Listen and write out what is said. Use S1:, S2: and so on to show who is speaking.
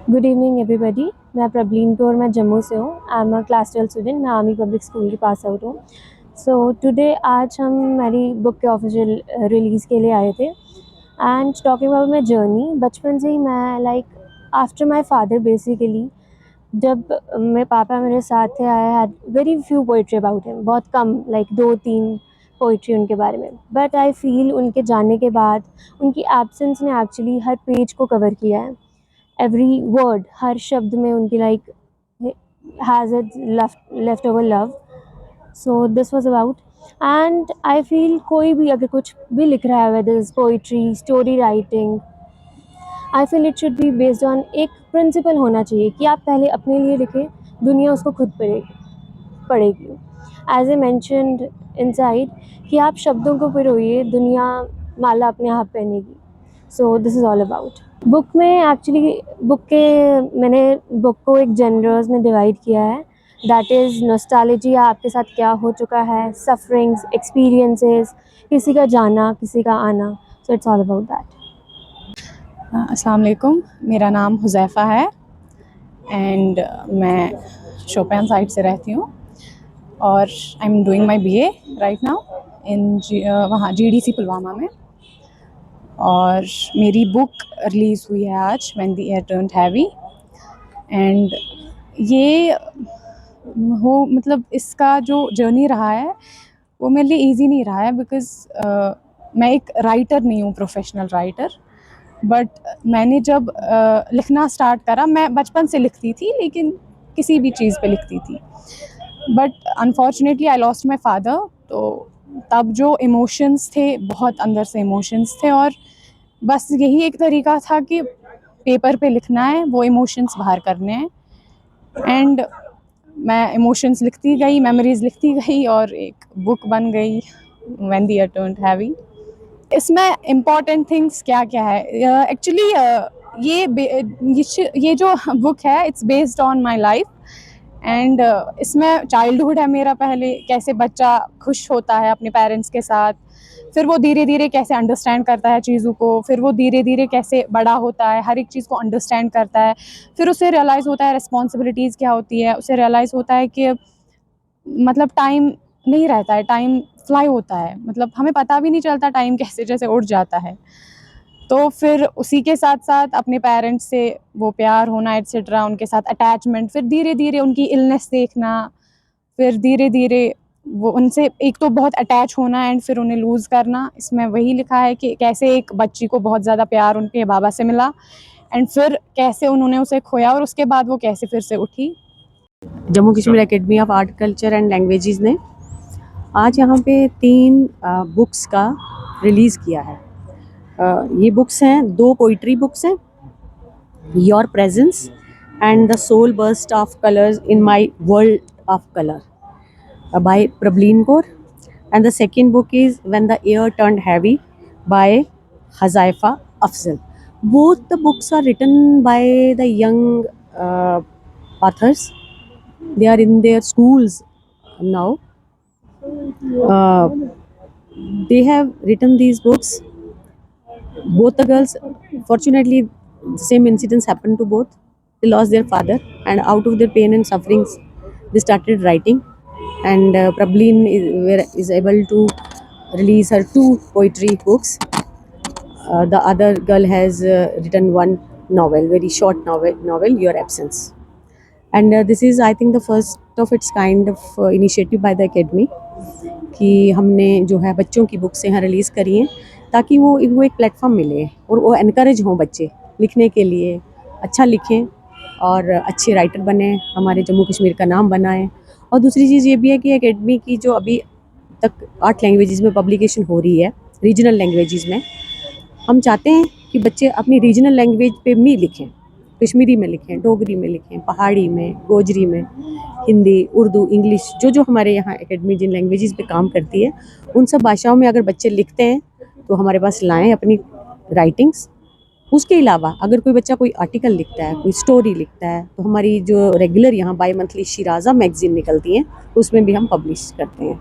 S1: Good evening everybody. मैं प्रबलीन कौर, मैं जम्मू से हूँ। I am a class 12 student. मैं आर्मी पब्लिक स्कूल की पास आउट हूँ। सो टुडे आज हम मेरी बुक के ऑफिशियल रिलीज़ के लिए आए थे and talking about my journey. बचपन से ही मैं आफ्टर माई फादर बेसिकली, जब मेरे पापा मेरे साथ थे, I had very few poetry about him. बहुत कम, लाइक 2-3 पोइट्री उनके बारे में। बट आई फील उनके जाने के बाद उनकी एब्सेंस ने एक्चुअली हर पेज को कवर किया है। एवरी वर्ड, हर शब्द में उनकी has it left over love. So this was about. And I feel कोई भी अगर कुछ भी लिख रहा है, whether is poetry, story writing, I feel it should be based on एक प्रिंसिपल होना चाहिए कि आप पहले अपने लिए लिखें, दुनिया उसको खुद पढ़ेगी। एज ए मैंशनड इनसाइड कि आप शब्दों को पिरोइए, दुनिया माला अपने आप पहनेगी। So this is all about. Book में एक्चुअली मैंने बुक को एक जनरल्स में डिवाइड किया है। दैट इज़ नॉस्टैल्जिया, आपके साथ क्या हो चुका है, सफरिंग्स, एक्सपीरियंसेस, किसी का जाना, किसी का आना। So it's all about that.
S2: अस्सलाम वालेकुम, मेरा नाम हुज़ैफ़ा है एंड मैं शोपियान साइड से रहती हूँ और I am doing my BA right now in वहाँ जीडीसी पुलवामा में। और मेरी बुक रिलीज़ हुई है आज, when the air turned heavy. And ये मतलब इसका जो जर्नी रहा है वो मेरे लिए ईज़ी नहीं रहा है बिकॉज़ मैं एक राइटर नहीं हूँ, प्रोफेशनल राइटर। बट मैंने जब लिखना स्टार्ट करा, मैं बचपन से लिखती थी लेकिन किसी भी चीज़ पे लिखती थी। But unfortunately I lost my father. तो तब जो इमोशंस थे, बहुत अंदर से इमोशंस थे और बस यही एक तरीका था कि पेपर पे लिखना है, वो इमोशंस बाहर करने हैं। एंड मैं इमोशंस लिखती गई, मेमोरीज़ लिखती गई और एक बुक बन गई, when the air turned heavy. इसमें इम्पॉर्टेंट थिंग्स क्या क्या है एक्चुअली, ये जो बुक है it's based on my life. And इसमें चाइल्डहुड है मेरा, पहले कैसे बच्चा खुश होता है अपने पेरेंट्स के साथ, फिर वो धीरे धीरे कैसे अंडरस्टैंड करता है चीज़ों को, फिर वो धीरे धीरे कैसे बड़ा होता है, हर एक चीज़ को अंडरस्टैंड करता है, फिर उसे रियलाइज़ होता है रिस्पॉन्सिबिलिटीज़ क्या होती है, उसे रियलाइज़ होता है कि मतलब टाइम नहीं रहता है, टाइम फ्लाई होता है, मतलब हमें पता भी नहीं चलता टाइम कैसे जैसे उड़ जाता है। तो फिर उसी के साथ साथ अपने पेरेंट्स से वो प्यार होना एट्सेट्रा, उनके साथ अटैचमेंट, फिर धीरे धीरे उनकी इलनेस देखना, फिर धीरे धीरे वो उनसे एक तो बहुत अटैच होना एंड फिर उन्हें लूज़ करना। इसमें वही लिखा है कि कैसे एक बच्ची को बहुत ज़्यादा प्यार उनके बाबा से मिला एंड फिर कैसे उन्होंने उसे खोया और उसके बाद वो कैसे फिर से उठी।
S3: Jammu Kashmir academy of art culture and languages ने आज यहाँ पे 3 बुक्स का रिलीज़ किया है। ये बुक्स हैं, 2 पोइट्री बुक्स हैं, your presence and the soul burst of colours in my world of colour by Prableen Kaur, and the second book is when the air turned heavy by Huzaifa Afzal. Both the books are written by the young authors. They are in their schools now. They have written these books. Both the girls, fortunately, the same incidents happened to both. They lost their father, and out of their pain and sufferings, they started writing. And Prableen is able to release her 2 poetry books. The other girl has written 1 novel, very short novel, Your Absence. And this is, I think, the first of its kind of initiative by the academy कि हमने जो है बच्चों की books यहाँ release करी हैं ताकि वो एक प्लेटफॉर्म मिले और वो एनकरेज हों बच्चे लिखने के लिए, अच्छा लिखें और अच्छे राइटर बने, हमारे जम्मू कश्मीर का नाम बनाएं। और दूसरी चीज़ ये भी है कि एकेडमी की जो अभी तक 8 लैंग्वेजेस में पब्लिकेशन हो रही है, रीजनल लैंग्वेजेस में, हम चाहते हैं कि बच्चे अपनी रीजनल लैंग्वेज पे भी लिखें, कश्मीरी में लिखें, डोगरी में लिखें, पहाड़ी में, गोजरी में, हिंदी, उर्दू, इंग्लिश, जो हमारे यहाँ एकेडमी जिन लैंग्वेजेस पे काम करती है उन सब भाषाओं में अगर बच्चे लिखते हैं तो हमारे पास लाएं अपनी राइटिंग्स। उसके अलावा अगर कोई बच्चा कोई आर्टिकल लिखता है, कोई स्टोरी लिखता है, तो हमारी जो रेगुलर यहाँ बाई मंथली शिराज़ा मैगज़ीन निकलती हैं उसमें भी हम पब्लिश करते हैं।